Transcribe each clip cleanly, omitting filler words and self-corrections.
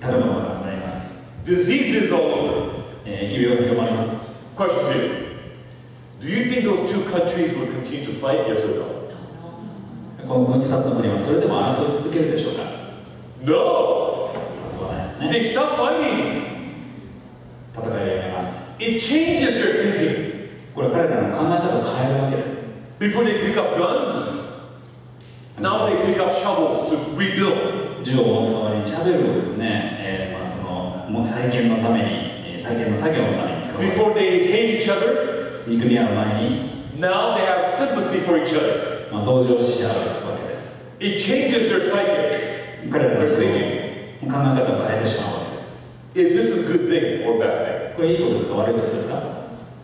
食べ物がなくなります。Diseases all over. 疫病が広まります。Question for you. Do you think those two countries will continue to fight? Yes or no? この2つの国はそれでも争い続けるでしょうか？ No! そうはないですね。 They stop fighting. 戦いをやめます。 It changes their thinking. これ彼らの考え方を変えるわけです。 Before they pick up guns, now they pick up shovels to rebuild. 銃を持つ代わりにシャベルをですね、その再建のために、再建の作業のために使う。Before they hate each other, 憎み合う前に、now they have sympathy for each other. 同情し合うわけです。 It changes their psychic. 彼らの Their 考え thinking. 方を変えてしまうわけです。 Is this a good thing or bad これいいことですか、悪いことですか？ thing?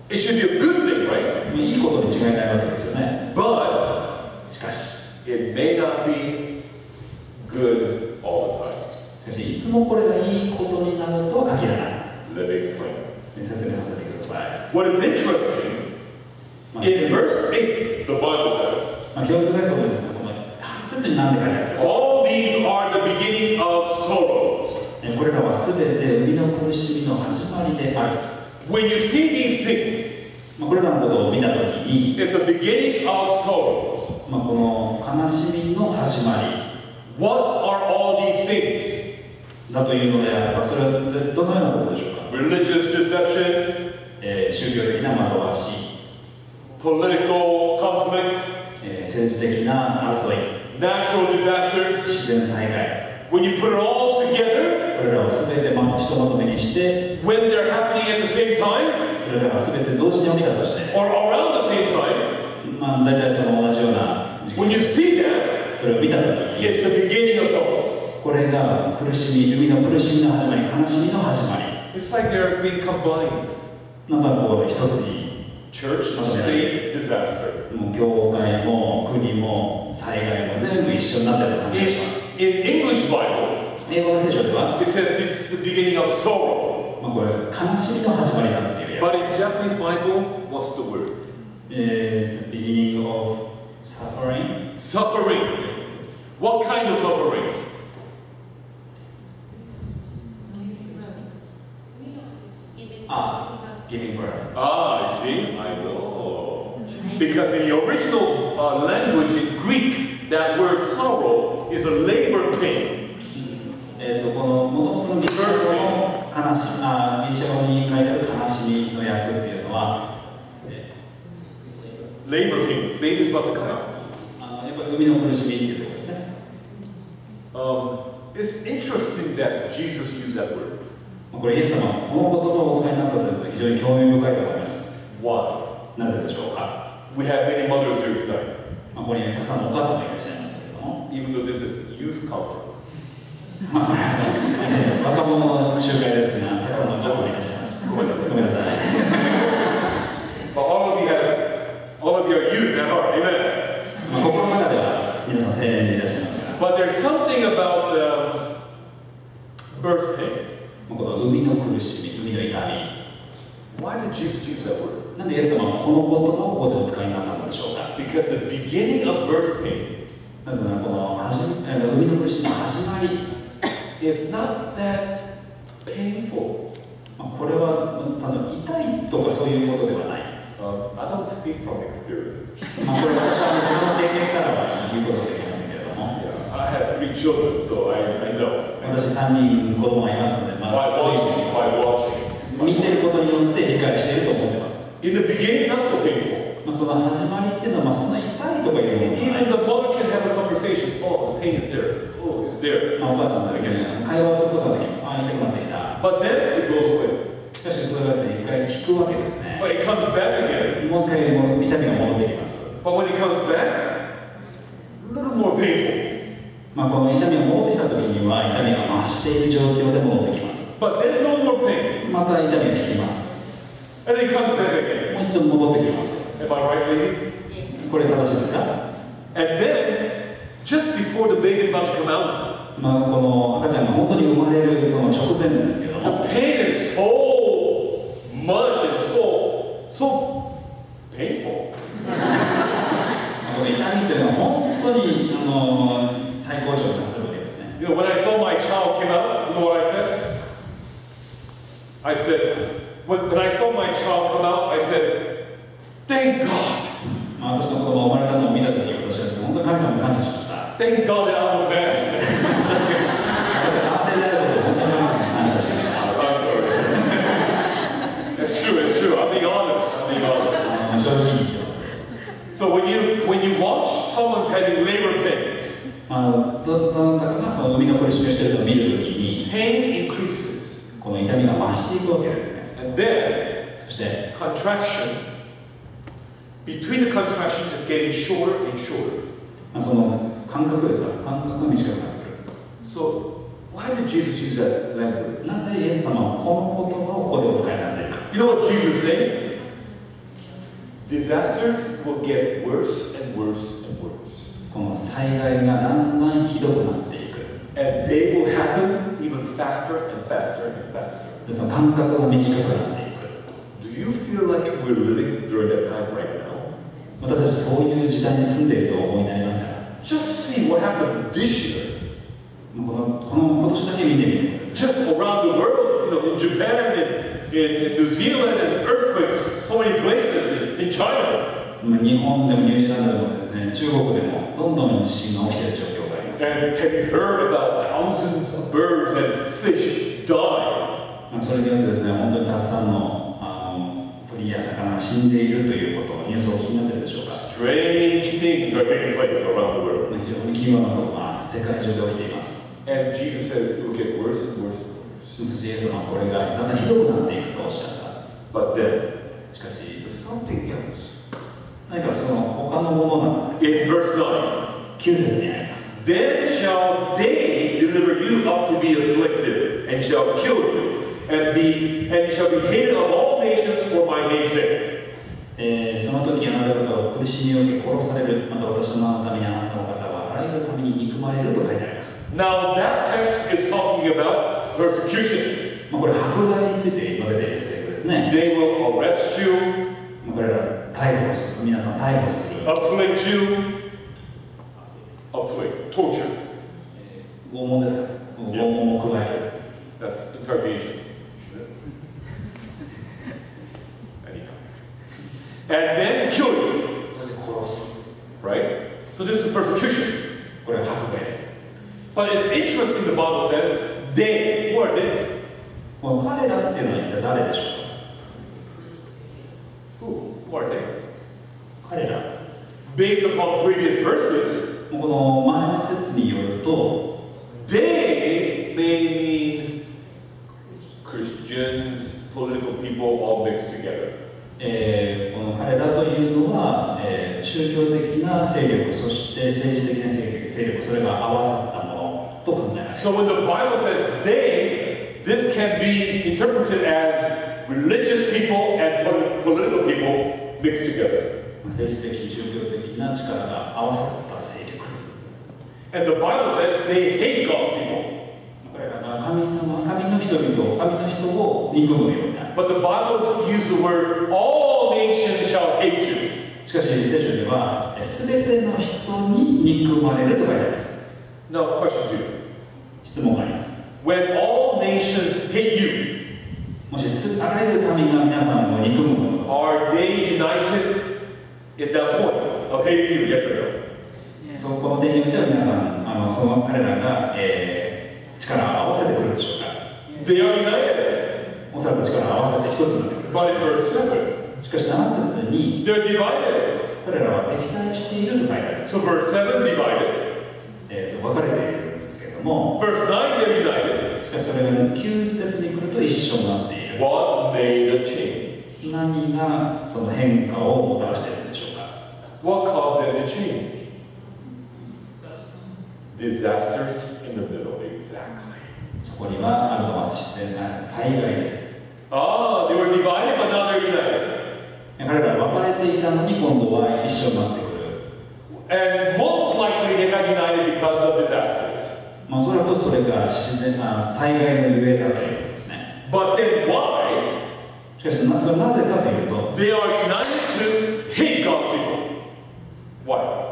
It should be a good thing, right? いいことに違いないわけですよね。 But しかし、 it may not be good all the time. いつもこれがいいことになるとは限らない。 Let me explain. 説明させてください。 What is interesting, in verse 8, the Bible says, 教育学部ですが、この8節に何で書いてあるか。 all these are the beginning of sorrows. これらはすべて生みの苦しみの始まりである。 When you see these things, これらのことを見たときに、 it's a beginning of sorrows. この悲しみの始まり What are all these things? だというのであれば、それはどのようなことでしょうか。 Religious deception, 宗教的な惑わし、 political conflict, 政治的な争い、 natural disasters. 自然災害。 When you put it all together, これらをすべてひとまとめにして、 when they're happening at the same time, それらがすべて同時に起きたとして、 or around the same time, 大体その同じような時期 when you see that, それを見たときに、 it's the beginning of sorrow. これが苦しみ、生みの苦しみの始まり、悲しみの始まり。 It's like they're being combined. なんかこう一つに、 Church, state, disaster. もう教会も国も災害も全部一緒になっている感じがします。 In English Bible, 英語の聖書では、 it says it's the beginning of sorrow. これ悲しみの始まりだっていう。 But in Japanese Bible, what's the word? The beginning of suffering. Suffering. What kind of suffering? Giving birth. Ah, I see. I know. Because in the original language in Greek, that word sorrow is a labor pain. この元々のギリシャ語のギリシャ語に書いてある悲しみの訳っていうのは、labor pain. Baby's about to come out. やっぱり生みの苦しみっていうところですね。It's interesting that Jesus used that word. これイエス様はこの言葉をお使いになったというのは非常に興味深いと思います。 Why? なぜでしょうか。 We have many mothers here tonight. ここにたくさんのお母さんもいらっしゃいますけれども、 Even though this is youth conference. 若者の集会ですが、たくさんのお母さんもいらっしゃいます。ごめんなさい。But all of you are youth at heart. Amen. 心の中では皆さん青年でいらっしゃいますが、 But there's something about birth pain. この生みの苦しみ、生みの痛み。 Why did Jesus use that word? なんでイエス様はこの言葉をここでお使いになったのでしょうか。 Because the beginning of birth pain なぜならこの生みの苦しみの始まり is not that painful. これは痛いとかそういうことではない。I don't speak from experience. これ私は自分の経験からは言うことができませんけれども、 I have 3 children, so I know. 私3人子供がいますので、By watching. 見てることによって理解していると思ってます。 In the beginning, not so painful. その始まりっていうのはそんな痛いとかいうものじゃない。 Even the mother can have a conversation. Oh, the pain is there. Oh, it's there. お母さんですけど、会話をすることができます。ああ、痛くなってきた。 But then it goes away. しかしそれがですね、一回引くわけですね。 But it comes back again. もう一回痛みが戻ってきます。 But when it comes back, a little more painful. この痛みが戻ってきた時には痛みが増している状況で戻ってきます。 But then no more pain. また痛みが引きます。 And it comes back again. もう一度戻ってきます。 Am I right, ladies? これ正しいですか？ And then, just before the baby is about to come out, この赤ちゃんが本当に生まれるその直前ですけども、 the pain is so much and so painful. この痛みというのは本当に最高潮に達するわけですね。You know, when I saw my child came out, you know what I said? said, when I saw my child come out, I said, thank God. 私の子供が生まれたのを見たとき、私は本当に神様に感謝しました。Thank God that I'm a man. 私は男性であることを本当に神様に感謝しました。It's true, it's true. I'm being honest. I'm being honest. 正直に言ってます。So when you watch someone's having labor pain, どなたかがその生みの苦しみをしているのを見るときに、pain increases. この痛みが増していくわけですね。And then, そして、contraction. Between the contraction is getting shorter and shorter. その間隔ですから、間隔が短くなってくる。So, why did Jesus use that language? なぜイエス様はこの言葉をここでお使いになっているか。You know what Jesus said? Disasters will get worse and worse and worse. この災害がだんだんひどくなっていく。And they will happen even faster and faster and faster. で、その間隔が短くなっていく。Do you feel like we're living during that time right now? 私たちそういう時代に住んでいると思いになりますから。Just see what happened this year. この今年だけ見てみてください。Just around the world, you know, in Japan, in New Zealand, and earthquakes, so many places, in China. 日本でもニュージーランドでもですね、中国でもどんどん地震が起きている状況があります。And have you heard about thousands of birds and fish die? それによってですね、本当にたくさんの鳥や魚が死んでいるということをニュースをお聞きになっているでしょうか。Strange things are taking place around the world. 非常に奇妙なことが世界中で起きています。And Jesus says it will get worse and worse and worse. そしてイエス様はこれがだんだんひどくなっていくとおっしゃった。But then, しかし、there's something else. 何かその他のものなんですね。In verse 9, 9節にあります。Then shall they deliver you up to be afflicted, and shall kill you, and you shall be hated of all nations for my name's sake. その時あなた方は苦しみを受け殺される。また私の名のためにあなたの方はあらゆるために憎まれると書いてあります。Now that text is talking about persecution. これ迫害について述べている聖句ですね。They will arrest you. これら逮捕する。皆さん逮捕する。Afflict you. Afflict. Torture. 拷問ですか。拷問を加える。That's interrogation. And then kill you. そして殺す。Right? So this is persecution. これは迫害です。But it's interesting the Bible says, they, who are they? この彼らっていうのは一体誰でしょうか。 Who are they? 彼ら。Based upon previous verses, この前の説によると、they may mean Christians, political people all mixed together. この彼らというのは、宗教的な勢力、そして政治的な勢力、それが合わさったものと考えられます。So when the Bible says they, this can be interpreted as religious people and political people mixed together. 政治的、宗教的な力が合わさった勢力。And the Bible says they hate God's people. 彼らが神の人々、神の人を憎むようになる。But the Bible uses the word, all nations shall hate you. しかし、聖書では、すべての人に憎まれると書いてあります。Now, question to you. 質問があります。When all nations hate you, もしあらゆる民が皆さんを憎むのです。are they united at that point? Okay, you, yes or no? そこの点によっては皆さん、その彼らが、力を合わせてくるでしょうか。They are united. おそらく力を合わせて一つになってくる。But in verse 7, しかし7節に they're divided. 彼らは敵対していると書いてあります。So verse 7 divided. 分かれているんですけれども、Verse 9 they're united. しかしそれが9節に来ると一緒になっている。What made a change? 何がその変化をもたらしているんでしょうか。What caused them to change? Disasters in the middle, exactly. そこにはあるのは自然な災害です。Ah, they were divided, but now they're united. 彼らは分かれていたのに今度は一緒になってくる。And most likely they got united because of disasters. おそらくそれが自然な災害のゆえだということですね。 But then why? しかしそれなぜかというと、 They are united to hate God's people. Why?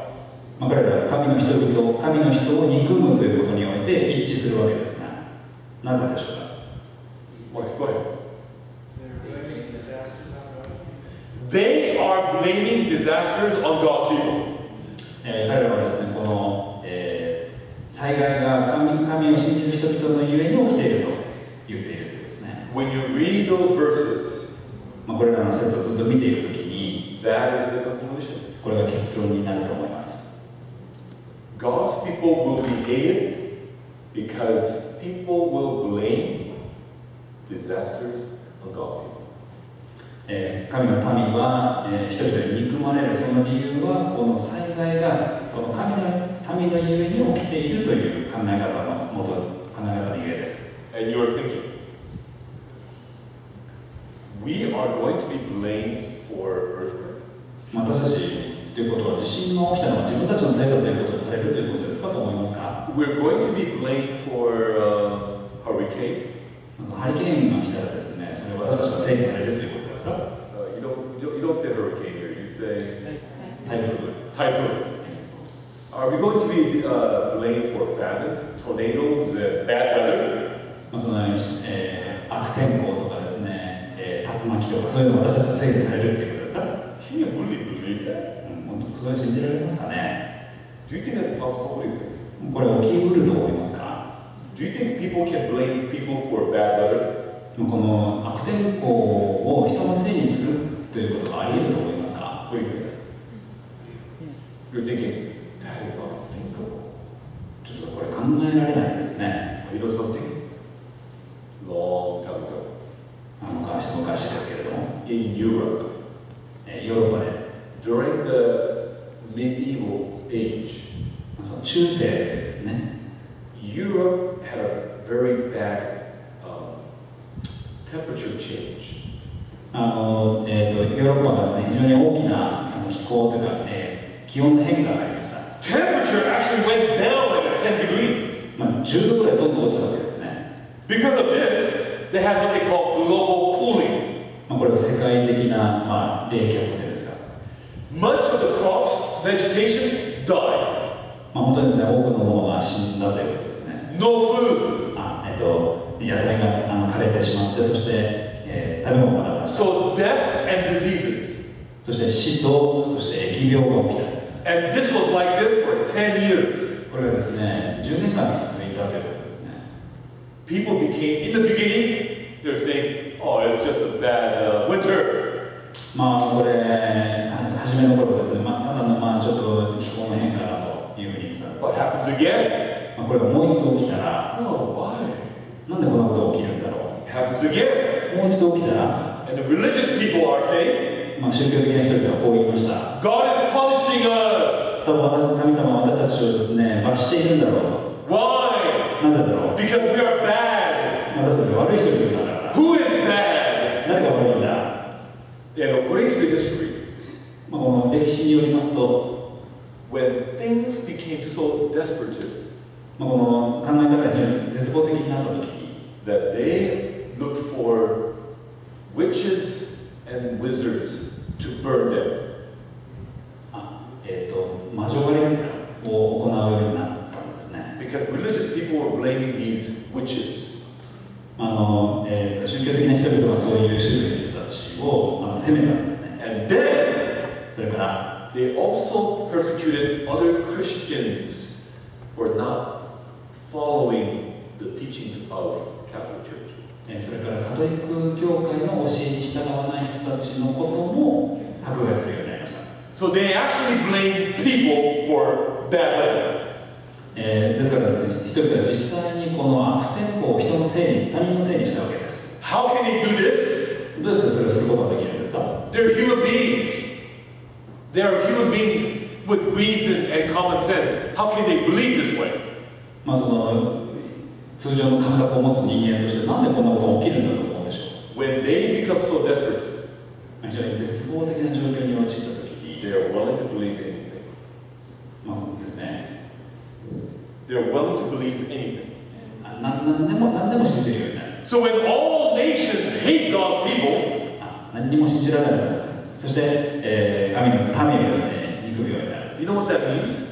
彼らは神の人を憎むということにおいて一致するわけですが、なぜでしょうか。 Why? Go ahead. They are blaming disasters on God's people. 彼らはですね、この、災害が神を信じる人々のゆえに起きていると言っているということですね。When you read those verses, これらの説をずっと見ていくときに、that is the conclusion. これが結論になると思います。God's people will be hated because people will blame disasters on God's people. 神の民は、人々に憎まれるその理由はこの災害がこの神の民のゆえに起きているという考え方のゆえです。And you are thinking, we are going to be blamed for earthquake. 私たちということは地震が起きたのは自分たちのせいだということをされるということですかと思いますか？ We're going to be blamed for hurricane. ハリケーンが来たらですね、それは私たちがせいにされるということですか？ You don't say hurricane here, you say 台風。 typhoon. Are we going to be blamed for famine, tornadoes, and bad weather? その悪天候とかですね、竜巻とかそういうのを私たちがせいにされるということですか？ Can you really believe that? 本当それ信じられますかね？ Do you think that's possible? What do you think? これ起きうると思いますか？ Do you think people can blame people for bad weather? この悪天候を人のせいにするということがあり得ると思いますか？ What do you think? You're thinking, that is unthinkable. ちょっとこれ考えられないですね。You know something? Long time ago. 昔ですけれども、In Europe, ヨーロッパで during the medieval age, その中世ですね、 Europe had a very bad temperature change. ヨーロッパがですね、非常に大きな気候というか、気温の変化がありました。Temperature actually went down like a 10 degrees. 10度ぐらいどんどん落ちたわけですね。Because of this, they had what they call global cooling. これは世界的な、冷却ってですか。Much of the crops, vegetation died. 本当にですね、多くのものが死んだということですね。 No food. 野菜が枯れてしまって、そして、食べ物がなくなった。So death and diseases. そして死と、そして疫病が起きた。And this was like this for 10 years. これがですね、10年間続いたということですね。People became, in the beginning, they're saying, oh, it's just a bad winter. これ、初めの頃ですね、ただのちょっと気候の変化だというふうに言ってたんです。 What happens again? これがもう一度起きたら、 Oh, why? なんでこんなことが起きるんだろ It happens again. う。もう一度起きたら、 And the religious people are saying, 宗教的な人々はこう言いました。 God is punishing us. 多分神様は私たちをですね、罰しているんだろうと。Why? なぜだろう。 Because we are bad. 私たちは悪い人々だから。 Who is bad? 誰が悪いんだ。 And according to history, この歴史によりますと、 when things became so desperate この考え方が非常に絶望的になったときに、 that they looked for witches and wizards to burn them. 魔女狩りですかを行うようになったんですね。 Because religious people were blaming these witches. 宗教的な人々がそういう宗教の人たちを責めたんですね。 And then それから、 they also persecuted other Christians for not following the teachings of Catholic Church. それからカトリック教会の教えに従わない人たちのことも迫害するようになりました。 So they actually blamed people for bad weather. ですからですね、人々は実際にこの悪天候を人のせいに、他人のせいにしたわけです。 How can they do this? どうやってそれをすることができるんですか？ They're human beings. They are human beings with reason and common sense. How can they believe this way? その通常の感覚を持つ人間として、なんでこんなことが起きるんだと思うでしょう。 When they become so desperate, 非常に絶望的な状況に陥ったときに、 they are willing to believe anything. ですね、They are willing to believe anything. 何でも信じるようになる。 So when all nations hate God's people, 何にも信じられないんです。そして、神の民をですね、憎むようになる。you know what that means?